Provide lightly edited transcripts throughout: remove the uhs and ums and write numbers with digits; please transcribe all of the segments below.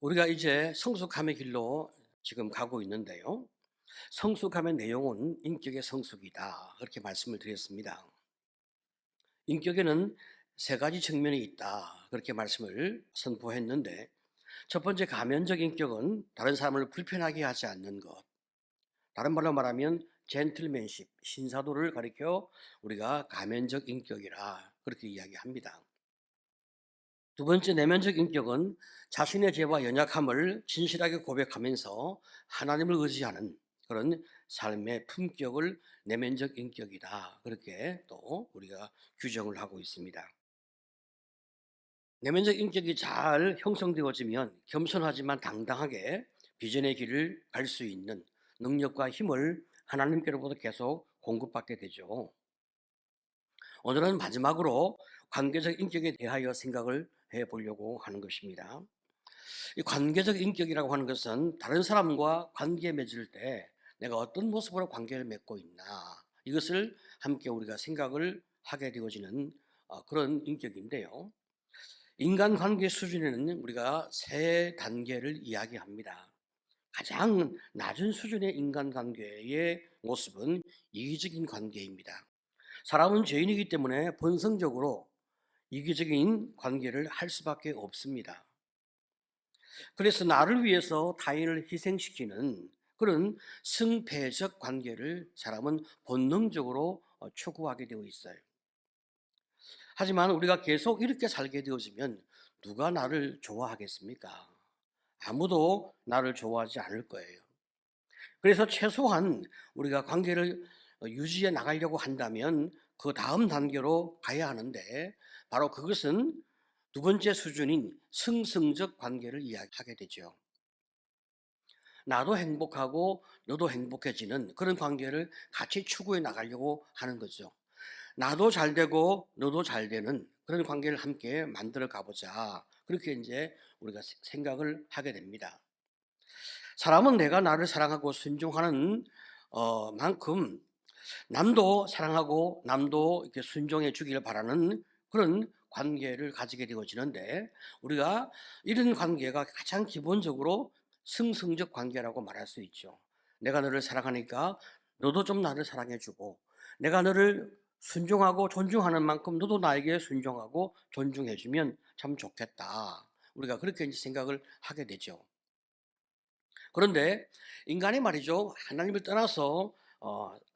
우리가 이제 성숙함의 길로 지금 가고 있는데요. 성숙함의 내용은 인격의 성숙이다. 그렇게 말씀을 드렸습니다. 인격에는 세 가지 측면이 있다. 그렇게 말씀을 선포했는데, 첫 번째 가면적 인격은 다른 사람을 불편하게 하지 않는 것. 다른 말로 말하면 젠틀맨십, 신사도를 가리켜 우리가 가면적 인격이라 그렇게 이야기합니다. 두 번째 내면적 인격은 자신의 죄와 연약함을 진실하게 고백하면서 하나님을 의지하는 그런 삶의 품격을 내면적 인격이다. 그렇게 또 우리가 규정을 하고 있습니다. 내면적 인격이 잘 형성되어지면 겸손하지만 당당하게 비전의 길을 갈 수 있는 능력과 힘을 하나님께로부터 계속 공급받게 되죠. 오늘은 마지막으로 관계적 인격에 대하여 생각을 해 보려고 하는 것입니다. 이 관계적 인격이라고 하는 것은 다른 사람과 관계 맺을 때 내가 어떤 모습으로 관계를 맺고 있나, 이것을 함께 우리가 생각을 하게 되어지는 그런 인격인데요. 인간관계 수준에는 우리가 세 단계를 이야기합니다. 가장 낮은 수준의 인간관계의 모습은 이기적인 관계입니다. 사람은 죄인이기 때문에 본성적으로 이기적인 관계를 할 수밖에 없습니다. 그래서 나를 위해서 타인을 희생시키는 그런 승패적 관계를 사람은 본능적으로 추구하게 되어 있어요. 하지만 우리가 계속 이렇게 살게 되어지면 누가 나를 좋아하겠습니까? 아무도 나를 좋아하지 않을 거예요. 그래서 최소한 우리가 관계를 유지해 나가려고 한다면 그 다음 단계로 가야 하는데, 바로 그것은 두 번째 수준인 승승적 관계를 이야기하게 되죠. 나도 행복하고 너도 행복해지는 그런 관계를 같이 추구해 나가려고 하는 거죠. 나도 잘 되고 너도 잘 되는 그런 관계를 함께 만들어 가보자. 그렇게 이제 우리가 생각을 하게 됩니다. 사람은 내가 나를 사랑하고 순종하는 만큼 남도 사랑하고 남도 이렇게 순종해 주기를 바라는 그런 관계를 가지게 되어지는데, 우리가 이런 관계가 가장 기본적으로 승승적 관계라고 말할 수 있죠. 내가 너를 사랑하니까 너도 좀 나를 사랑해 주고, 내가 너를 순종하고 존중하는 만큼 너도 나에게 순종하고 존중해 주면 참 좋겠다. 우리가 그렇게 이제 생각을 하게 되죠. 그런데 인간이 말이죠, 하나님을 떠나서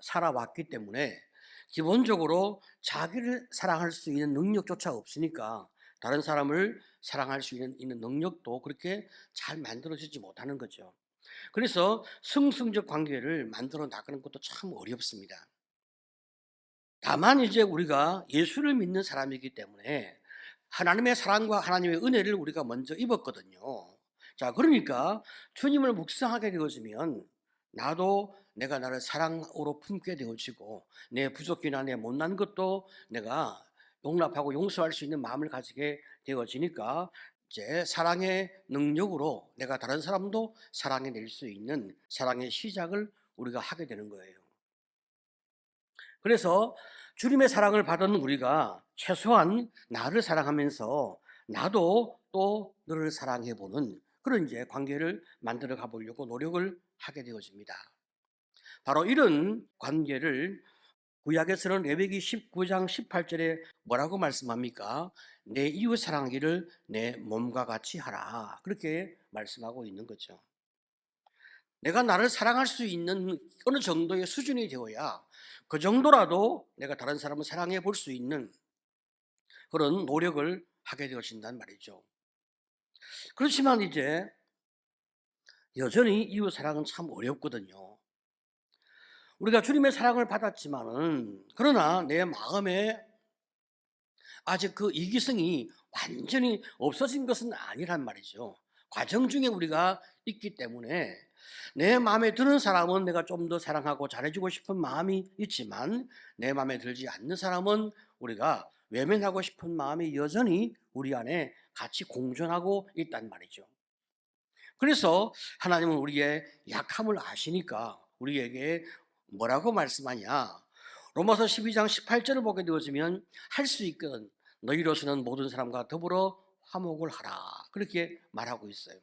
살아왔기 때문에 기본적으로 자기를 사랑할 수 있는 능력조차 없으니까 다른 사람을 사랑할 수 있는 능력도 그렇게 잘 만들어지지 못하는 거죠. 그래서 승승적 관계를 만들어 나가는 것도 참 어렵습니다. 다만 이제 우리가 예수를 믿는 사람이기 때문에 하나님의 사랑과 하나님의 은혜를 우리가 먼저 입었거든요. 자, 그러니까 주님을 묵상하게 되어지면 나도 내가 나를 사랑으로 품게 되어지고, 내 부족이나 내 못난 것도 내가 용납하고 용서할 수 있는 마음을 가지게 되어지니까 이제 사랑의 능력으로 내가 다른 사람도 사랑해낼 수 있는 사랑의 시작을 우리가 하게 되는 거예요. 그래서 주님의 사랑을 받은 우리가 최소한 나를 사랑하면서 나도 또 너를 사랑해 보는 그런 이제 관계를 만들어 가보려고 노력을 하게 되어집니다. 바로 이런 관계를 구약에서는 레위기 19장 18절에 뭐라고 말씀합니까? 내 이웃 사랑하기를 내 몸과 같이 하라. 그렇게 말씀하고 있는 거죠. 내가 나를 사랑할 수 있는 어느 정도의 수준이 되어야 그 정도라도 내가 다른 사람을 사랑해 볼 수 있는 그런 노력을 하게 되어진단 말이죠. 그렇지만 이제 여전히 이웃 사랑은 참 어렵거든요. 우리가 주님의 사랑을 받았지만은 그러나 내 마음에 아직 그 이기성이 완전히 없어진 것은 아니란 말이죠. 과정 중에 우리가 있기 때문에 내 마음에 드는 사람은 내가 좀 더 사랑하고 잘해주고 싶은 마음이 있지만, 내 마음에 들지 않는 사람은 우리가 외면하고 싶은 마음이 여전히 우리 안에 같이 공존하고 있단 말이죠. 그래서 하나님은 우리의 약함을 아시니까 우리에게 뭐라고 말씀하냐? 로마서 12장 18절을 보게 되어지면 할 수 있거든 너희로서는 모든 사람과 더불어 화목을 하라, 그렇게 말하고 있어요.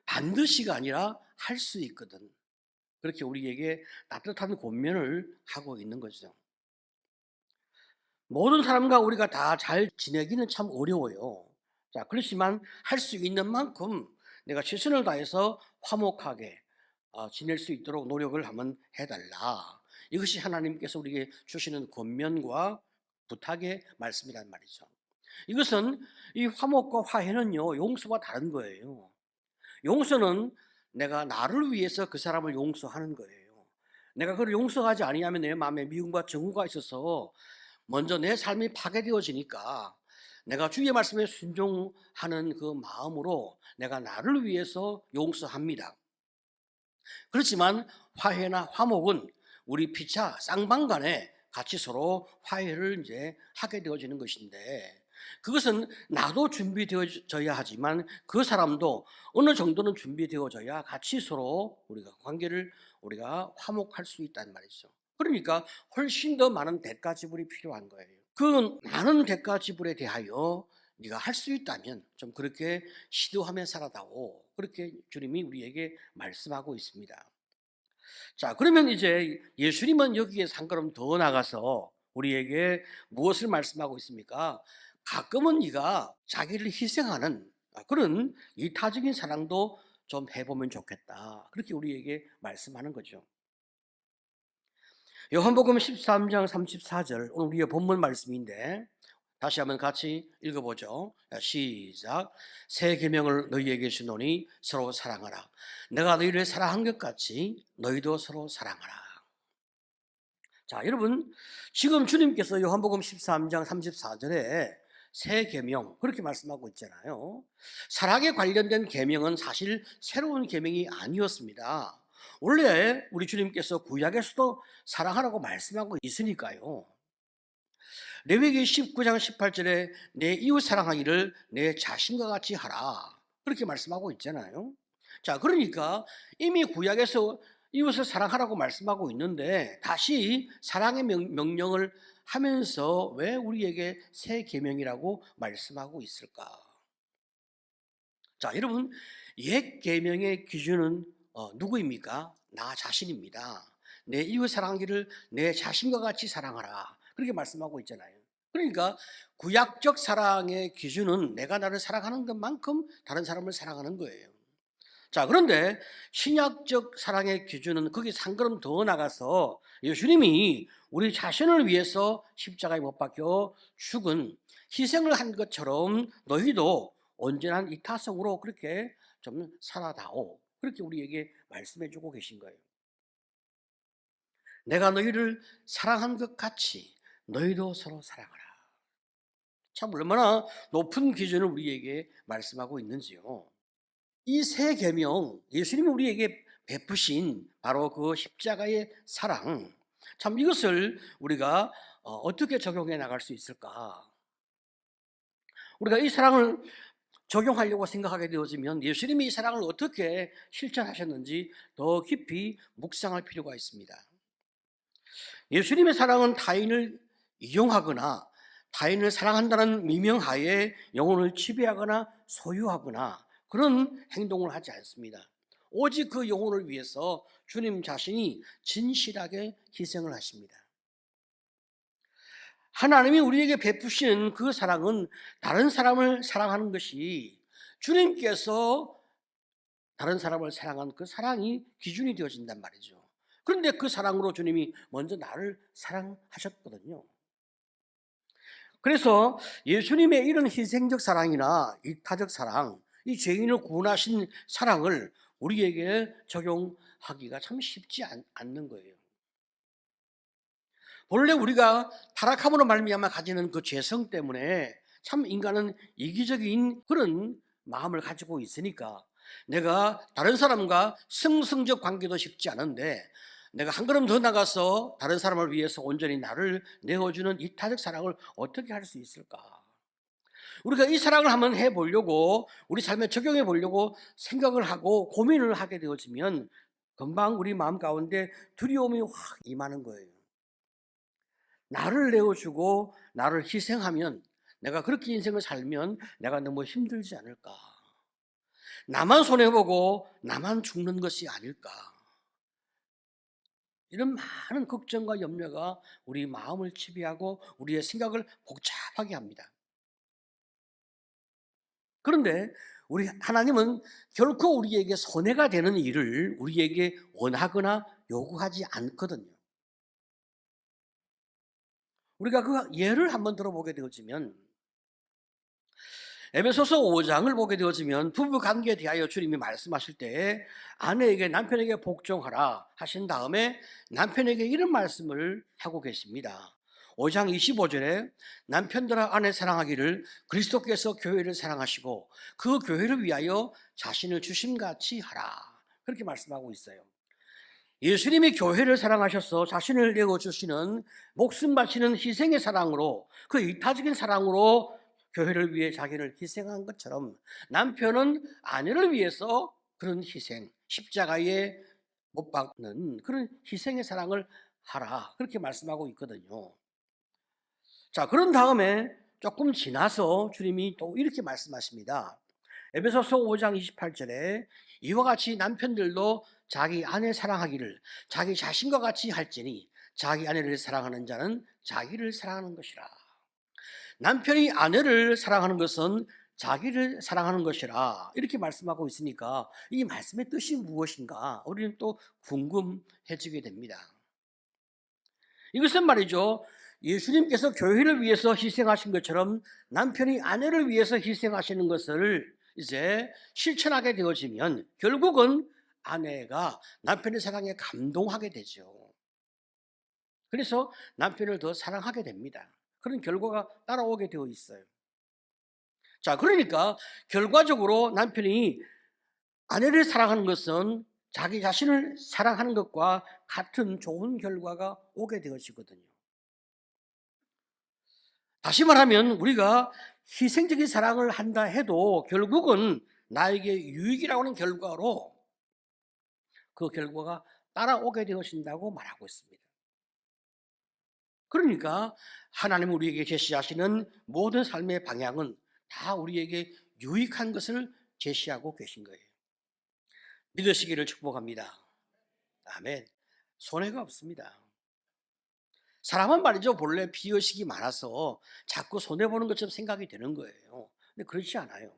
반드시가 아니라 할 수 있거든. 그렇게 우리에게 따뜻한 권면을 하고 있는 거죠. 모든 사람과 우리가 다 잘 지내기는 참 어려워요. 자, 그렇지만 할 수 있는 만큼 내가 최선을 다해서 화목하게 지낼 수 있도록 노력을 한번 해달라. 이것이 하나님께서 우리에게 주시는 권면과 부탁의 말씀이란 말이죠. 이것은 이 화목과 화해는요, 용서와 다른 거예요. 용서는 내가 나를 위해서 그 사람을 용서하는 거예요. 내가 그를 용서하지 아니하면 내 마음에 미움과 정오가 있어서 먼저 내 삶이 파괴되어지니까 내가 주의 말씀에 순종하는 그 마음으로 내가 나를 위해서 용서합니다. 그렇지만 화해나 화목은 우리 피차 쌍방간에 같이 서로 화해를 이제 하게 되어지는 것인데, 그것은 나도 준비되어져야 하지만 그 사람도 어느 정도는 준비되어져야 같이 서로 우리가 관계를 우리가 화목할 수 있다는 말이죠. 그러니까 훨씬 더 많은 대가 지불이 필요한 거예요. 그 많은 대가 지불에 대하여 네가 할 수 있다면 좀 그렇게 시도하며 살아다오. 그렇게 주님이 우리에게 말씀하고 있습니다. 자, 그러면 이제 예수님은 여기에서 한 걸음 더 나가서 우리에게 무엇을 말씀하고 있습니까? 가끔은 네가 자기를 희생하는 그런 이타적인 사랑도 좀 해보면 좋겠다. 그렇게 우리에게 말씀하는 거죠. 요한복음 13장 34절 오늘 우리의 본문 말씀인데 다시 한번 같이 읽어보죠. 시작. 새 계명을 너희에게 주노니 서로 사랑하라. 내가 너희를 사랑한 것 같이 너희도 서로 사랑하라. 자, 여러분, 지금 주님께서 요한복음 13장 34절에 새 계명 그렇게 말씀하고 있잖아요. 사랑에 관련된 계명은 사실 새로운 계명이 아니었습니다. 원래 우리 주님께서 구약에서도 사랑하라고 말씀하고 있으니까요. 레위기 19장 18절에 내 이웃 사랑하기를 내 자신과 같이 하라. 그렇게 말씀하고 있잖아요. 자, 그러니까 이미 구약에서 이웃을 사랑하라고 말씀하고 있는데 다시 사랑의 명령을 하면서 왜 우리에게 새 계명이라고 말씀하고 있을까? 자, 여러분, 옛 계명의 기준은 누구입니까? 나 자신입니다. 내 이웃 사랑하기를 내 자신과 같이 사랑하라. 그렇게 말씀하고 있잖아요. 그러니까 구약적 사랑의 기준은 내가 나를 사랑하는 것만큼 다른 사람을 사랑하는 거예요. 자, 그런데 신약적 사랑의 기준은 거기서 한 걸음 더 나가서 예수님이 우리 자신을 위해서 십자가에 못 박혀 죽은 희생을 한 것처럼 너희도 온전한 이타성으로 그렇게 좀 살아다오. 그렇게 우리에게 말씀해 주고 계신 거예요. 내가 너희를 사랑한 것 같이 너희도 서로 사랑하라. 참 얼마나 높은 기준을 우리에게 말씀하고 있는지요. 이 새 계명, 예수님이 우리에게 베푸신 바로 그 십자가의 사랑, 참 이것을 우리가 어떻게 적용해 나갈 수 있을까? 우리가 이 사랑을 적용하려고 생각하게 되어지면 예수님이 이 사랑을 어떻게 실천하셨는지 더 깊이 묵상할 필요가 있습니다. 예수님의 사랑은 타인을 이용하거나 타인을 사랑한다는 미명하에 영혼을 지배하거나 소유하거나 그런 행동을 하지 않습니다. 오직 그 영혼을 위해서 주님 자신이 진실하게 희생을 하십니다. 하나님이 우리에게 베푸시는 그 사랑은 다른 사람을 사랑하는 것이 주님께서 다른 사람을 사랑한 그 사랑이 기준이 되어진단 말이죠. 그런데 그 사랑으로 주님이 먼저 나를 사랑하셨거든요. 그래서 예수님의 이런 희생적 사랑이나 이타적 사랑, 이 죄인을 구원하신 사랑을 우리에게 적용하기가 참 쉽지 않는 거예요. 본래 우리가 타락함으로 말미암아 가지는 그 죄성 때문에 참 인간은 이기적인 그런 마음을 가지고 있으니까 내가 다른 사람과 승승적 관계도 쉽지 않은데 내가 한 걸음 더 나가서 다른 사람을 위해서 온전히 나를 내어주는 이타적 사랑을 어떻게 할 수 있을까? 우리가 이 사랑을 한번 해보려고 우리 삶에 적용해 보려고 생각을 하고 고민을 하게 되어지면 금방 우리 마음 가운데 두려움이 확 임하는 거예요. 나를 내어주고 나를 희생하면 내가 그렇게 인생을 살면 내가 너무 힘들지 않을까? 나만 손해보고 나만 죽는 것이 아닐까. 이런 많은 걱정과 염려가 우리 마음을 지배하고 우리의 생각을 복잡하게 합니다. 그런데 우리 하나님은 결코 우리에게 손해가 되는 일을 우리에게 원하거나 요구하지 않거든요. 우리가 그 예를 한번 들어보게 되어지면 에베소서 5장을 보게 되어지면 부부 관계에 대하여 주님이 말씀하실 때 아내에게 남편에게 복종하라 하신 다음에 남편에게 이런 말씀을 하고 계십니다. 5장 25절에 남편들아 아내 사랑하기를 그리스도께서 교회를 사랑하시고 그 교회를 위하여 자신을 주심같이 하라. 그렇게 말씀하고 있어요. 예수님이 교회를 사랑하셔서 자신을 내어주시는 목숨 바치는 희생의 사랑으로, 그 이타적인 사랑으로 교회를 위해 자기를 희생한 것처럼 남편은 아내를 위해서 그런 희생, 십자가에 못 박는 그런 희생의 사랑을 하라, 그렇게 말씀하고 있거든요. 자, 그런 다음에 조금 지나서 주님이 또 이렇게 말씀하십니다. 에베소서 5장 28절에 이와 같이 남편들도 자기 아내 사랑하기를 자기 자신과 같이 할지니 자기 아내를 사랑하는 자는 자기를 사랑하는 것이라. 남편이 아내를 사랑하는 것은 자기를 사랑하는 것이라, 이렇게 말씀하고 있으니까 이 말씀의 뜻이 무엇인가 우리는 또 궁금해지게 됩니다. 이것은 말이죠, 예수님께서 교회를 위해서 희생하신 것처럼 남편이 아내를 위해서 희생하시는 것을 이제 실천하게 되어지면 결국은 아내가 남편의 사랑에 감동하게 되죠. 그래서 남편을 더 사랑하게 됩니다. 그런 결과가 따라오게 되어 있어요. 자, 그러니까 결과적으로 남편이 아내를 사랑하는 것은 자기 자신을 사랑하는 것과 같은 좋은 결과가 오게 되어지거든요. 다시 말하면 우리가 희생적인 사랑을 한다 해도 결국은 나에게 유익이라고 하는 결과로 그 결과가 따라오게 되어진다고 말하고 있습니다. 그러니까 하나님 우리에게 제시하시는 모든 삶의 방향은 다 우리에게 유익한 것을 제시하고 계신 거예요. 믿으시기를 축복합니다. 아멘. 손해가 없습니다. 사람은 말이죠, 본래 비의식이 많아서 자꾸 손해보는 것처럼 생각이 되는 거예요. 근데 그렇지 않아요.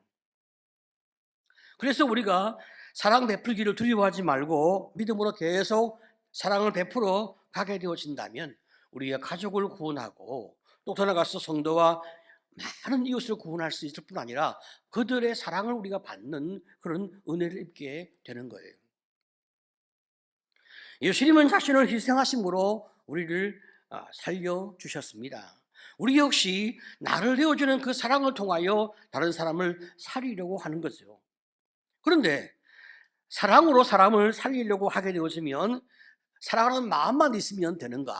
그래서 우리가 사랑 베풀기를 두려워하지 말고 믿음으로 계속 사랑을 베풀어 가게 되어진다면 우리의 가족을 구원하고 또 더 나아가서 성도와 많은 이웃을 구원할 수 있을 뿐 아니라 그들의 사랑을 우리가 받는 그런 은혜를 입게 되는 거예요. 예수님은 자신을 희생하심으로 우리를 살려주셨습니다. 우리 역시 나를 내어주는 그 사랑을 통하여 다른 사람을 살리려고 하는 거죠. 그런데 사랑으로 사람을 살리려고 하게 되어지면 사랑하는 마음만 있으면 되는가?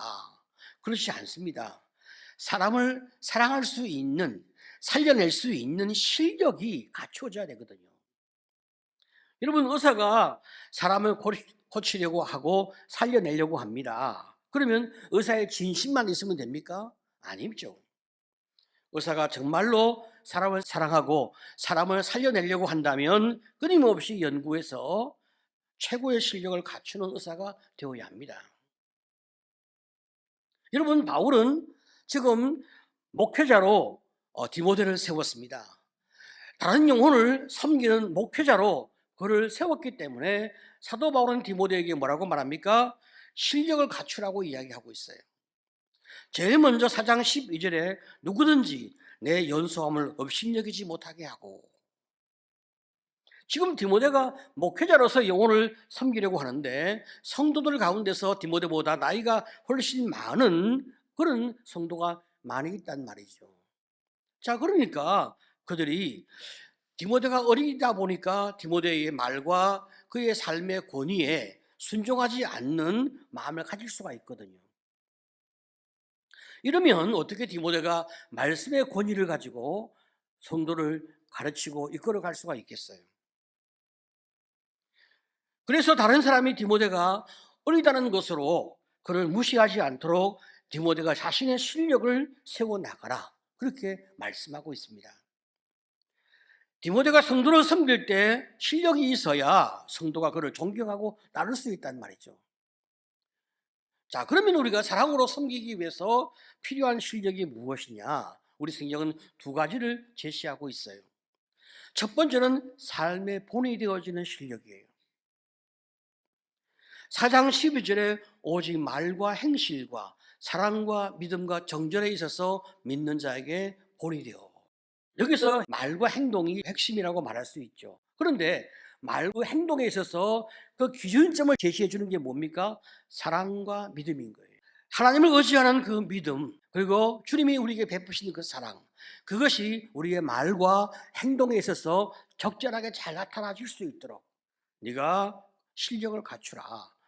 그렇지 않습니다. 사람을 사랑할 수 있는, 살려낼 수 있는 실력이 갖춰져야 되거든요. 여러분, 의사가 사람을 고치려고 하고 살려내려고 합니다. 그러면 의사의 진심만 있으면 됩니까? 아니죠. 의사가 정말로 사람을 사랑하고 사람을 살려내려고 한다면 끊임없이 연구해서 최고의 실력을 갖추는 의사가 되어야 합니다. 여러분, 바울은 지금 목회자로 디모데를 세웠습니다. 다른 영혼을 섬기는 목회자로 그를 세웠기 때문에 사도 바울은 디모데에게 뭐라고 말합니까? 실력을 갖추라고 이야기하고 있어요. 제일 먼저 4장 12절에 누구든지 내 연소함을 업신여기지 못하게 하고, 지금 디모데가 목회자로서 영혼을 섬기려고 하는데 성도들 가운데서 디모데보다 나이가 훨씬 많은 그런 성도가 많이 있단 말이죠. 자, 그러니까 그들이 디모데가 어리다 보니까 디모데의 말과 그의 삶의 권위에 순종하지 않는 마음을 가질 수가 있거든요. 이러면 어떻게 디모데가 말씀의 권위를 가지고 성도를 가르치고 이끌어갈 수가 있겠어요? 그래서 다른 사람이 디모데가 어리다는 것으로 그를 무시하지 않도록 디모데가 자신의 실력을 세워나가라, 그렇게 말씀하고 있습니다. 디모데가 성도를 섬길 때 실력이 있어야 성도가 그를 존경하고 따를 수 있단 말이죠. 자, 그러면 우리가 사랑으로 섬기기 위해서 필요한 실력이 무엇이냐? 우리 성경은 두 가지를 제시하고 있어요. 첫 번째는 삶의 본이 되어지는 실력이에요. 4장 12절에 오직 말과 행실과 사랑과 믿음과 정절에 있어서 믿는 자에게 본이 되어. 여기서 말과 행동이 핵심이라고 말할 수 있죠. 그런데 말과 행동에 있어서 그 기준점을 제시해 주는 게 뭡니까? 사랑과 믿음인 거예요. 하나님을 의지하는 그 믿음, 그리고 주님이 우리에게 베푸시는 그 사랑, 그것이 우리의 말과 행동에 있어서 적절하게 잘 나타나질 수 있도록 네가 실력을 갖추라,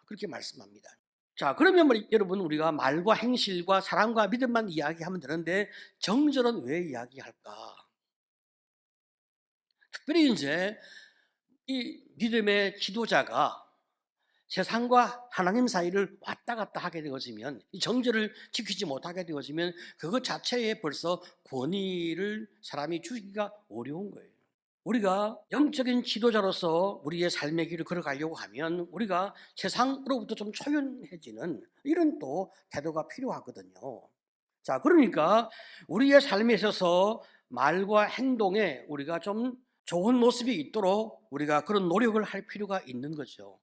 그렇게 말씀합니다. 자, 그러면 여러분, 우리가 말과 행실과 사랑과 믿음만 이야기하면 되는데 정절은 왜 이야기할까? 특별히 이제 이 믿음의 지도자가 세상과 하나님 사이를 왔다 갔다 하게 되어지면, 이 정절을 지키지 못하게 되어지면 그것 자체에 벌써 권위를 사람이 주기가 어려운 거예요. 우리가 영적인 지도자로서 우리의 삶의 길을 걸어가려고 하면 우리가 세상으로부터 좀 초연해지는 이런 또 태도가 필요하거든요. 자, 그러니까 우리의 삶에 있어서 말과 행동에 우리가 좀 좋은 모습이 있도록 우리가 그런 노력을 할 필요가 있는 거죠.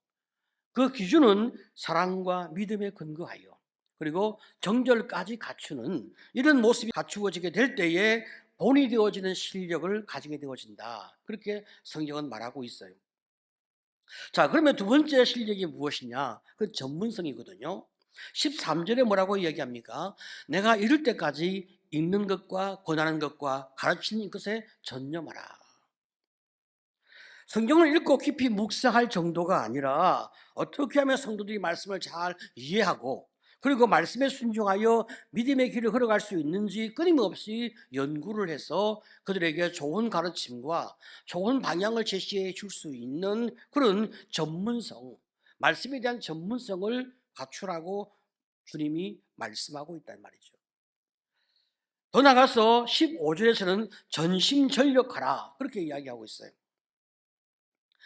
그 기준은 사랑과 믿음에 근거하여, 그리고 정절까지 갖추는 이런 모습이 갖추어지게 될 때에 본이 되어지는 실력을 가지게 되어진다, 그렇게 성경은 말하고 있어요. 자, 그러면 두 번째 실력이 무엇이냐? 그 전문성이거든요. 13절에 뭐라고 이야기합니까? 내가 이를 때까지 읽는 것과 권하는 것과 가르치는 것에 전념하라. 성경을 읽고 깊이 묵상할 정도가 아니라 어떻게 하면 성도들이 말씀을 잘 이해하고, 그리고 말씀에 순종하여 믿음의 길을 걸어갈 수 있는지 끊임없이 연구를 해서 그들에게 좋은 가르침과 좋은 방향을 제시해 줄 수 있는 그런 전문성, 말씀에 대한 전문성을 갖추라고 주님이 말씀하고 있단 말이죠. 더 나가서 15절에서는 전심전력하라, 그렇게 이야기하고 있어요.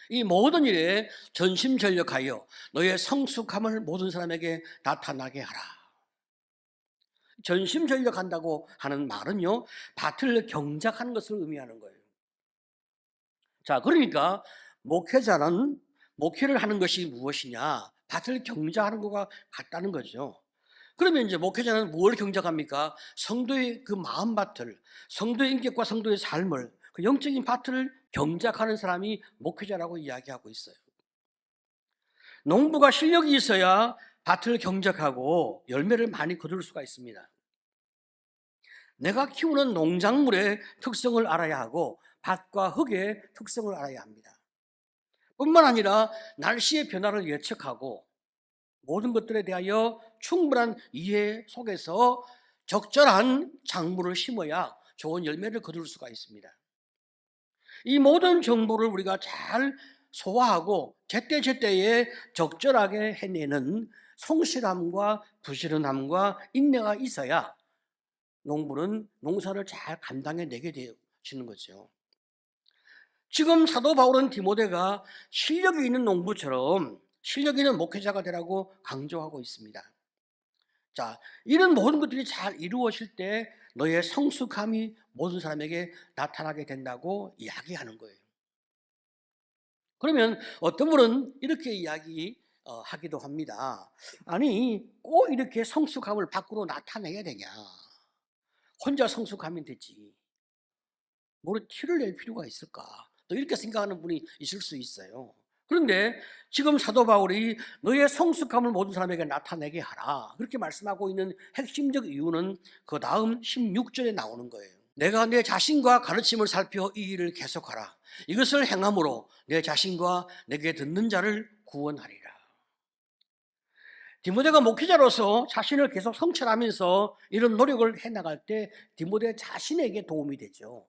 이 모든 일에 전심전력하여 너의 성숙함을 모든 사람에게 나타나게 하라. 전심전력한다고 하는 말은요, 밭을 경작하는 것을 의미하는 거예요. 자, 그러니까 목회자는 목회를 하는 것이 무엇이냐? 밭을 경작하는 것과 같다는 거죠. 그러면 이제 목회자는 뭘 경작합니까? 성도의 그 마음밭을, 성도의 인격과 성도의 삶을, 그 영적인 밭을 경작하는 사람이 목회자라고 이야기하고 있어요. 농부가 실력이 있어야 밭을 경작하고 열매를 많이 거둘 수가 있습니다. 내가 키우는 농작물의 특성을 알아야 하고 밭과 흙의 특성을 알아야 합니다. 뿐만 아니라 날씨의 변화를 예측하고 모든 것들에 대하여 충분한 이해 속에서 적절한 작물을 심어야 좋은 열매를 거둘 수가 있습니다. 이 모든 정보를 우리가 잘 소화하고 제때제때에 적절하게 해내는 성실함과 부지런함과 인내가 있어야 농부는 농사를 잘 감당해내게 되어지는 거죠. 지금 사도 바울은 디모데가 실력이 있는 농부처럼 실력 있는 목회자가 되라고 강조하고 있습니다. 자, 이런 모든 것들이 잘 이루어질 때 너의 성숙함이 모든 사람에게 나타나게 된다고 이야기하는 거예요. 그러면 어떤 분은 이렇게 하기도 합니다. 아니, 꼭 이렇게 성숙함을 밖으로 나타내야 되냐? 혼자 성숙하면 되지. 뭘 티를 낼 필요가 있을까? 또 이렇게 생각하는 분이 있을 수 있어요. 그런데 지금 사도 바울이 너의 성숙함을 모든 사람에게 나타내게 하라, 그렇게 말씀하고 있는 핵심적 이유는 그 다음 16절에 나오는 거예요. 내가 내 자신과 가르침을 살펴 이 일을 계속하라. 이것을 행함으로 내 자신과 내게 듣는 자를 구원하리라. 디모데가 목회자로서 자신을 계속 성찰하면서 이런 노력을 해나갈 때 디모데 자신에게 도움이 되죠.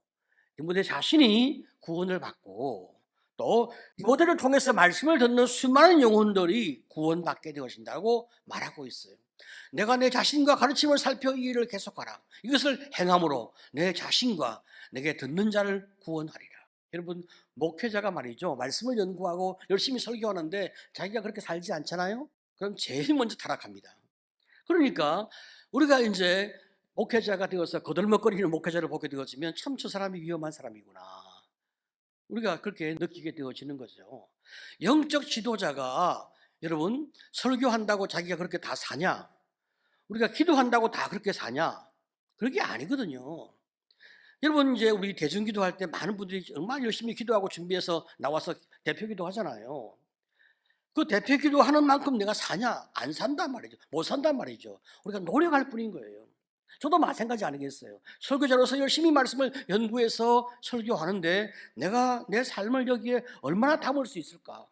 디모데 자신이 구원을 받고 또 디모데를 통해서 말씀을 듣는 수많은 영혼들이 구원받게 되어진다고 말하고 있어요. 내가 내 자신과 가르침을 살펴 이 일을 계속하라. 이것을 행함으로 내 자신과 내게 듣는 자를 구원하리라. 여러분, 목회자가 말이죠, 말씀을 연구하고 열심히 설교하는데 자기가 그렇게 살지 않잖아요? 그럼 제일 먼저 타락합니다. 그러니까 우리가 이제 목회자가 되어서 거들먹거리는 목회자를 보게 되어지면 참 저 사람이 위험한 사람이구나, 우리가 그렇게 느끼게 되어지는 거죠. 영적 지도자가 여러분 설교한다고 자기가 그렇게 다 사냐? 우리가 기도한다고 다 그렇게 사냐? 그게 아니거든요. 여러분, 이제 우리 대중기도할 때 많은 분들이 얼마나 열심히 기도하고 준비해서 나와서 대표기도 하잖아요. 그 대표기도 하는 만큼 내가 사냐? 안 산단 말이죠. 못 산단 말이죠. 우리가 노력할 뿐인 거예요. 저도 마찬가지 아니겠어요? 설교자로서 열심히 말씀을 연구해서 설교하는데 내가 내 삶을 여기에 얼마나 담을 수 있을까?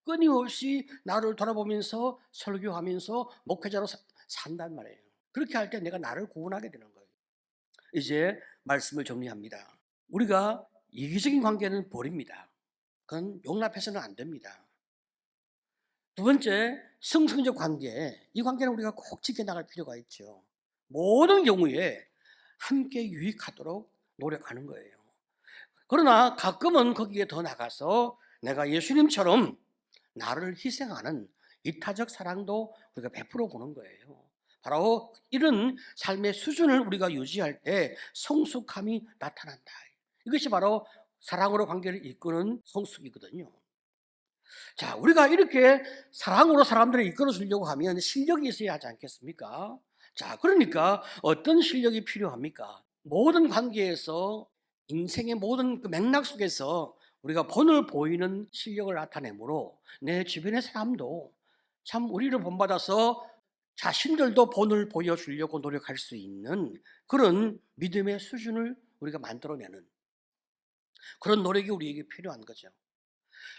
끊임없이 나를 돌아보면서 설교하면서 목회자로 산단 말이에요. 그렇게 할 때 내가 나를 구원하게 되는 거예요. 이제 말씀을 정리합니다. 우리가 이기적인 관계는 버립니다. 그건 용납해서는 안 됩니다. 두 번째, 성성적 관계. 이 관계는 우리가 꼭 지켜나갈 필요가 있죠. 모든 경우에 함께 유익하도록 노력하는 거예요. 그러나 가끔은 거기에 더 나가서 내가 예수님처럼 나를 희생하는 이타적 사랑도 우리가 베풀어 보는 거예요. 바로 이런 삶의 수준을 우리가 유지할 때 성숙함이 나타난다. 이것이 바로 사랑으로 관계를 이끄는 성숙이거든요. 자, 우리가 이렇게 사랑으로 사람들을 이끌어 주려고 하면 실력이 있어야 하지 않겠습니까? 자, 그러니까 어떤 실력이 필요합니까? 모든 관계에서, 인생의 모든 그 맥락 속에서 우리가 본을 보이는 실력을 나타내므로 내 주변의 사람도 참 우리를 본받아서 자신들도 본을 보여주려고 노력할 수 있는 그런 믿음의 수준을 우리가 만들어내는 그런 노력이 우리에게 필요한 거죠.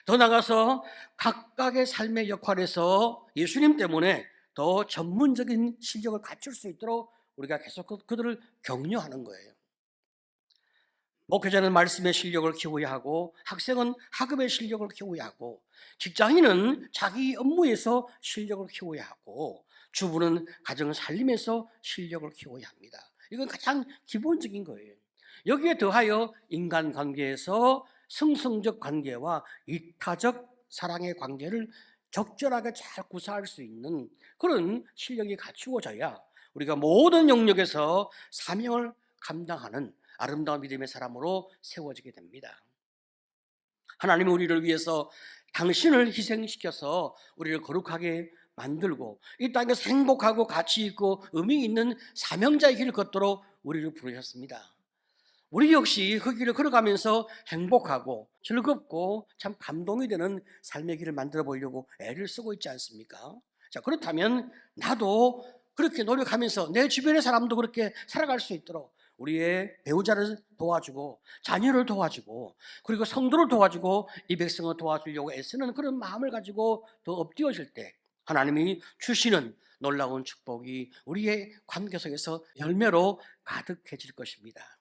더 나아가서 각각의 삶의 역할에서 예수님 때문에 더 전문적인 실력을 갖출 수 있도록 우리가 계속 그들을 격려하는 거예요. 목회자는 말씀의 실력을 키워야 하고, 학생은 학업의 실력을 키워야 하고, 직장인은 자기 업무에서 실력을 키워야 하고, 주부는 가정 살림에서 실력을 키워야 합니다. 이건 가장 기본적인 거예요. 여기에 더하여 인간관계에서 성성적 관계와 이타적 사랑의 관계를 적절하게 잘 구사할 수 있는 그런 실력이 갖추어져야 우리가 모든 영역에서 사명을 감당하는 아름다운 믿음의 사람으로 세워지게 됩니다. 하나님은 우리를 위해서 당신을 희생시켜서 우리를 거룩하게 만들고 이 땅에서 행복하고 가치 있고 의미 있는 사명자의 길을 걷도록 우리를 부르셨습니다. 우리 역시 그 길을 걸어가면서 행복하고 즐겁고 참 감동이 되는 삶의 길을 만들어 보려고 애를 쓰고 있지 않습니까? 자, 그렇다면 나도 그렇게 노력하면서 내 주변의 사람도 그렇게 살아갈 수 있도록 우리의 배우자를 도와주고 자녀를 도와주고 그리고 성도를 도와주고 이 백성을 도와주려고 애쓰는 그런 마음을 가지고 더 엎드려질 때 하나님이 주시는 놀라운 축복이 우리의 관계 속에서 열매로 가득해질 것입니다.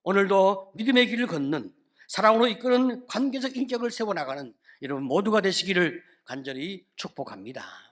오늘도 믿음의 길을 걷는 사랑으로 이끄는 관계적 인격을 세워나가는 여러분 모두가 되시기를 간절히 축복합니다.